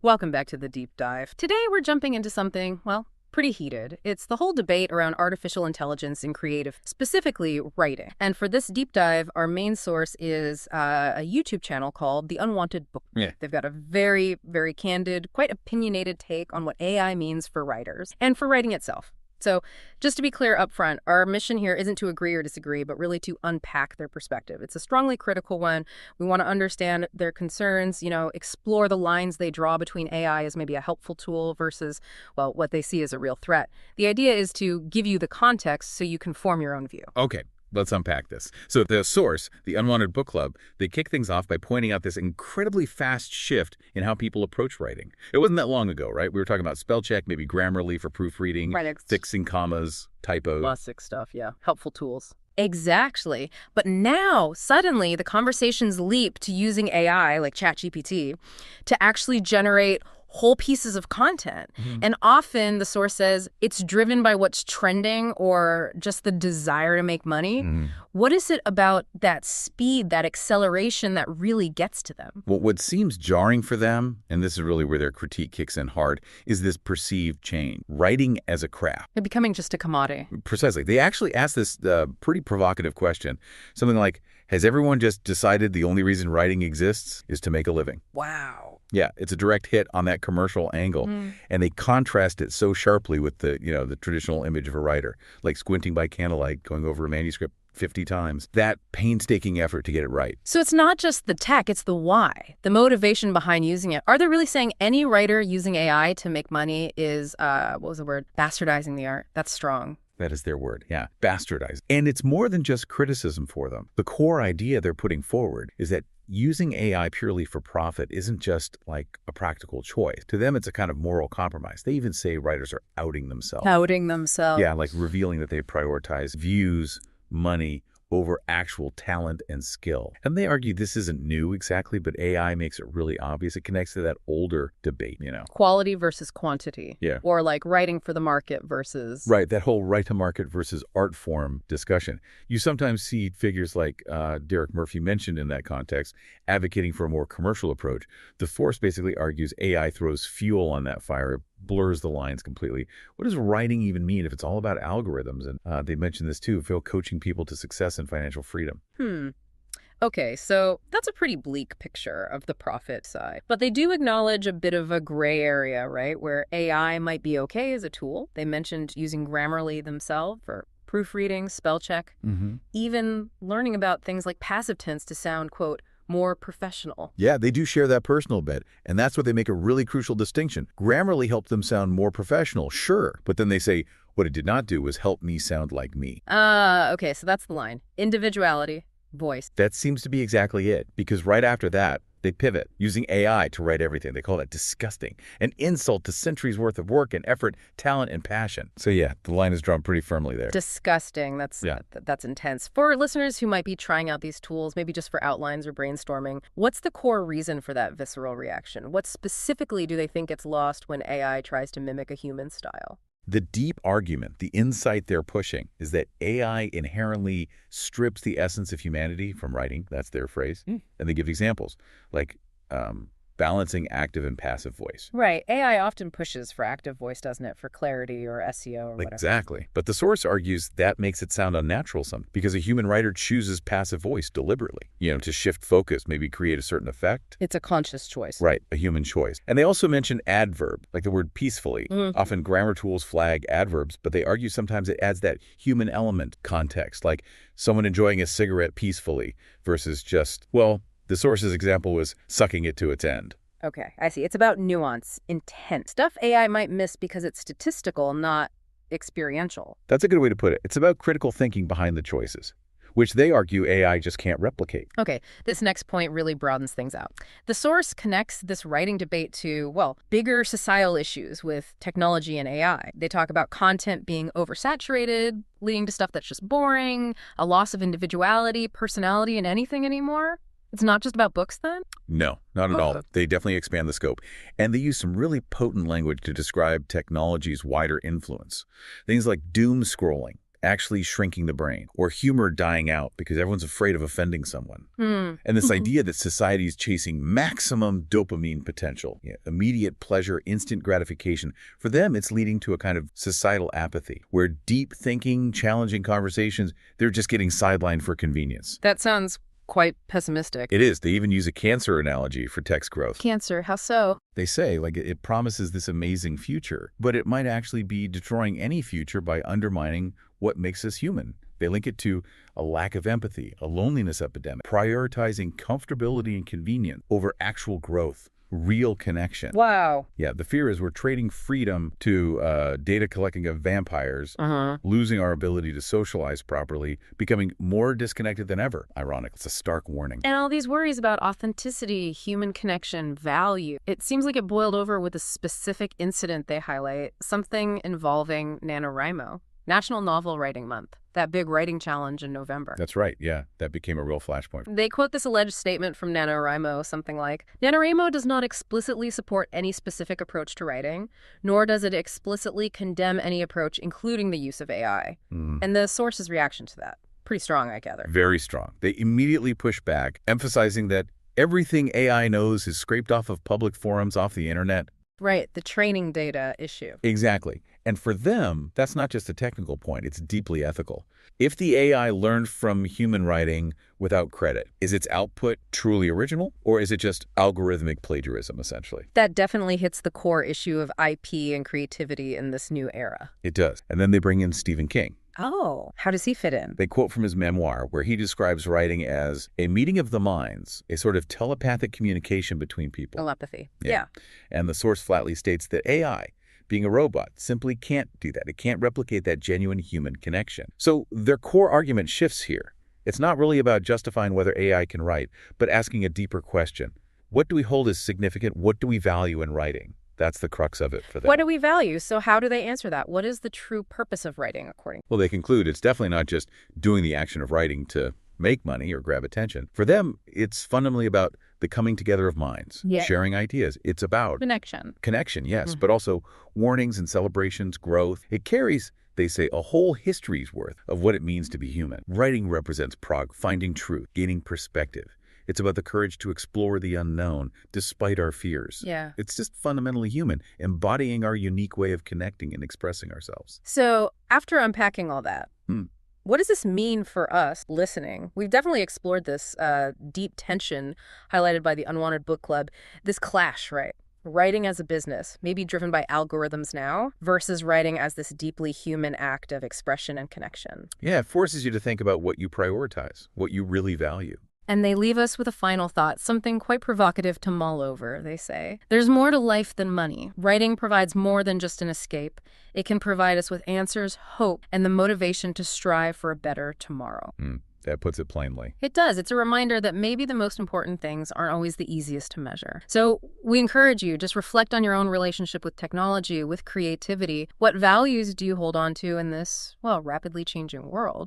Welcome back to the deep dive. Today we're jumping into something, well, pretty heated. It's the whole debate around artificial intelligence in creative, specifically writing. And for this deep dive, our main source is a YouTube channel called The Unwanted Book. Yeah. They've got a very, very candid, quite opinionated take on what AI means for writers and for writing itself. So just to be clear up front, our mission here isn't to agree or disagree, but really to unpack their perspective. It's a strongly critical one. We want to understand their concerns, explore the lines they draw between AI as maybe a helpful tool versus, well, what they see as a real threat. The idea is to give you the context so you can form your own view. Okay, let's unpack this. So the source, the Unwanted Book Club, they kick things off by pointing out this incredibly fast shift in how people approach writing. It wasn't that long ago, right? We were talking about spell check, maybe Grammarly for proofreading, Right. fixing commas, typos. Classic stuff, yeah. Helpful tools. Exactly. But now, suddenly, the conversations leap to using AI, like ChatGPT, to actually generate whole pieces of content. And often, the source says, it's driven by what's trending or just the desire to make money. What is it about that speed, that acceleration that really gets to them? Well, what seems jarring for them, and this is really where their critique kicks in hard, is this perceived change. Writing as a craft. They're becoming just a commodity. Precisely. They actually ask this pretty provocative question. Something like, has everyone just decided the only reason writing exists is to make a living? Wow. Yeah, it's a direct hit on that commercial angle. And they contrast it so sharply with the traditional image of a writer, like squinting by candlelight, going over a manuscript 50 times. That painstaking effort to get it right. So it's not just the tech, it's the why, the motivation behind using it. Are they really saying any writer using AI to make money is, what was the word? Bastardizing the art? That's strong. That is their word, yeah, bastardized. And it's more than just criticism for them. The core idea they're putting forward is that using AI purely for profit isn't just like a practical choice. To them, it's a kind of moral compromise. They even say writers are outing themselves. Outing themselves. Yeah, like revealing that they prioritize views, money, over actual talent and skill. And they argue this isn't new exactly, but AI makes it really obvious. It connects to that older debate, Quality versus quantity. Yeah. Or like writing for the market versus... Right, that whole right to market versus art form discussion. You sometimes see figures like Derek Murphy mentioned in that context, advocating for a more commercial approach. The force basically argues AI throws fuel on that fire. It blurs the lines completely. What does writing even mean if it's all about algorithms? And they mentioned this too, coaching people to success and financial freedom. Okay, so that's a pretty bleak picture of the profit side. But they do acknowledge a bit of a gray area, right, where AI might be okay as a tool. They mentioned using Grammarly themselves for proofreading, spell check, even learning about things like passive tense to sound, quote, more professional. Yeah, they do share that personal bit, and that's what they make a really crucial distinction. Grammarly helped them sound more professional, sure, but then they say, what it did not do was help me sound like me. Okay, so that's the line. Individuality, voice. That seems to be exactly it, because right after that, they pivot, using AI to write everything. They call that disgusting, an insult to centuries worth of work and effort, talent, and passion. So yeah, the line is drawn pretty firmly there. Disgusting. That's intense. For listeners who might be trying out these tools, maybe just for outlines or brainstorming, what's the core reason for that visceral reaction? What specifically do they think gets lost when AI tries to mimic a human style? The deep argument, the insight they're pushing, is that AI inherently strips the essence of humanity from writing. That's their phrase. And they give examples like balancing active and passive voice. Right. AI often pushes for active voice, doesn't it? For clarity or SEO or whatever. Exactly. But the source argues that makes it sound unnatural because a human writer chooses passive voice deliberately, to shift focus, maybe create a certain effect. It's a conscious choice. Right. A human choice. And they also mention adverb, like the word peacefully. Often grammar tools flag adverbs, but they argue sometimes it adds that human element context, like someone enjoying a cigarette peacefully versus just, the source's example was sucking it to its end. Okay, I see. It's about nuance, intent, stuff AI might miss because it's statistical, not experiential. That's a good way to put it. It's about critical thinking behind the choices, which they argue AI just can't replicate. Okay, this next point really broadens things out. The source connects this writing debate to, bigger societal issues with technology and AI. They talk about content being oversaturated, leading to stuff that's just boring, a loss of individuality, personality in anything anymore. It's not just about books, then? No, not at all. They definitely expand the scope. And they use some really potent language to describe technology's wider influence. Things like doom scrolling, actually shrinking the brain, or humor dying out because everyone's afraid of offending someone. Hmm. And this idea that society is chasing maximum dopamine potential, immediate pleasure, instant gratification, for them it's leading to a kind of societal apathy, where deep thinking, challenging conversations, they're just getting sidelined for convenience. That sounds quite pessimistic. It is. They even use a cancer analogy for text growth. Cancer, how so? They say, like, it promises this amazing future, but it might actually be destroying any future by undermining what makes us human. They link it to a lack of empathy, a loneliness epidemic, prioritizing comfortability and convenience over actual growth, real connection. Wow. Yeah, the fear is we're trading freedom to data collecting of vampires, losing our ability to socialize properly, becoming more disconnected than ever. Ironic. It's a stark warning. And all these worries about authenticity, human connection, value. It seems like it boiled over with a specific incident they highlight, something involving NaNoWriMo, National Novel Writing Month, that big writing challenge in November. That's right, yeah. That became a real flashpoint. They quote this alleged statement from NaNoWriMo, something like, NaNoWriMo does not explicitly support any specific approach to writing, nor does it explicitly condemn any approach, including the use of AI. And the source's reaction to that, pretty strong, I gather. Very strong. They immediately push back, emphasizing that everything AI knows is scraped off of public forums, off the internet. Right, the training data issue. Exactly. And for them, that's not just a technical point, it's deeply ethical. If the AI learned from human writing without credit, is its output truly original, or is it just algorithmic plagiarism, essentially? That definitely hits the core issue of IP and creativity in this new era. It does. And then they bring in Stephen King. Oh, how does he fit in? They quote from his memoir, where he describes writing as a meeting of the minds, a sort of telepathic communication between people. Telepathy. Yeah. And the source flatly states that AI, being a robot, simply can't do that. It can't replicate that genuine human connection. So their core argument shifts here. It's not really about justifying whether AI can write, but asking a deeper question. What do we hold as significant? What do we value in writing? That's the crux of it for them. What do we value? So how do they answer that? What is the true purpose of writing, according? Well, they conclude it's definitely not just doing the action of writing to make money or grab attention. For them, it's fundamentally about the coming together of minds, sharing ideas. It's about Connection, yes, but also warnings and celebrations, growth. It carries, they say, a whole history's worth of what it means to be human. Writing represents finding truth, gaining perspective. It's about the courage to explore the unknown despite our fears. Yeah. It's just fundamentally human, embodying our unique way of connecting and expressing ourselves. So after unpacking all that, what does this mean for us listening? We've definitely explored this deep tension highlighted by the Unwanted Book Club, this clash, right? Writing as a business, maybe driven by algorithms now, versus writing as this deeply human act of expression and connection. Yeah, it forces you to think about what you prioritize, what you really value. And they leave us with a final thought, something quite provocative to mull over, they say. There's more to life than money. Writing provides more than just an escape. It can provide us with answers, hope, and the motivation to strive for a better tomorrow. That puts it plainly. It does. It's a reminder that maybe the most important things aren't always the easiest to measure. So we encourage you, just reflect on your own relationship with technology, with creativity. What values do you hold on to in this, well, rapidly changing world?